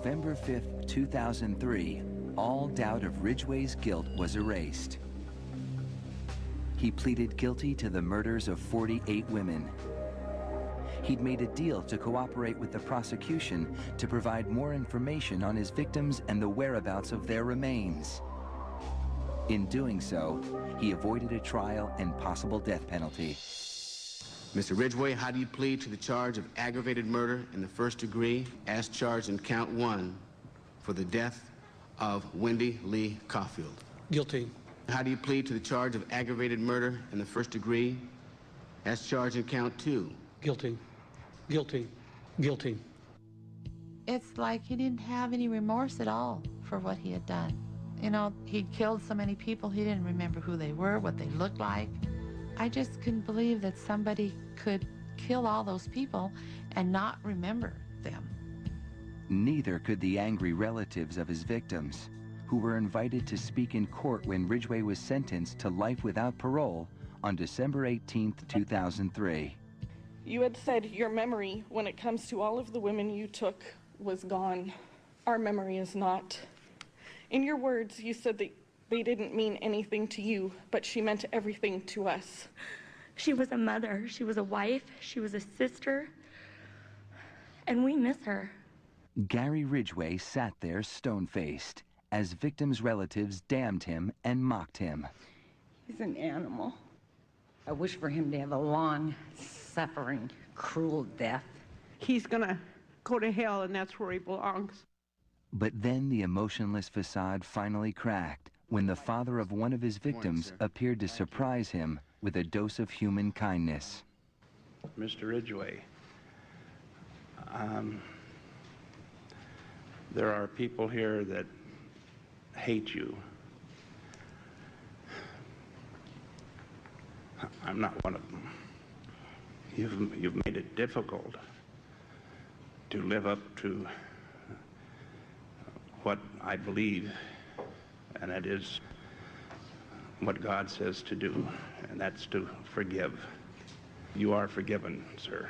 November 5, 2003, all doubt of Ridgway's guilt was erased. He pleaded guilty to the murders of 48 women. He'd made a deal to cooperate with the prosecution to provide more information on his victims and the whereabouts of their remains. In doing so, he avoided a trial and possible death penalty. Mr. Ridgway, how do you plead to the charge of aggravated murder in the first degree as charged in count 1 for the death of Wendy Lee Caulfield? Guilty. How do you plead to the charge of aggravated murder in the first degree as charged in count 2? Guilty. Guilty. Guilty. It's like he didn't have any remorse at all for what he had done. You know, he'd killed so many people, he didn't remember who they were, what they looked like. I just couldn't believe that somebody could kill all those people and not remember them. Neither could the angry relatives of his victims, who were invited to speak in court when Ridgway was sentenced to life without parole on December 18, 2003. You had said your memory, when it comes to all of the women you took, was gone. Our memory is not. In your words, you said that they didn't mean anything to you, but she meant everything to us. She was a mother, she was a wife, she was a sister, and we miss her. Gary Ridgway sat there stone-faced as victims' relatives damned him and mocked him. He's an animal. I wish for him to have a long, suffering, cruel death. He's gonna go to hell, and that's where he belongs. But then the emotionless facade finally cracked when the father of one of his victims appeared to surprise him with a dose of human kindness. Mr. Ridgway, there are people here that hate you. I'm not one of them. You've made it difficult to live up to what I believe, and that is what God says to do, and that's to forgive. You are forgiven, sir.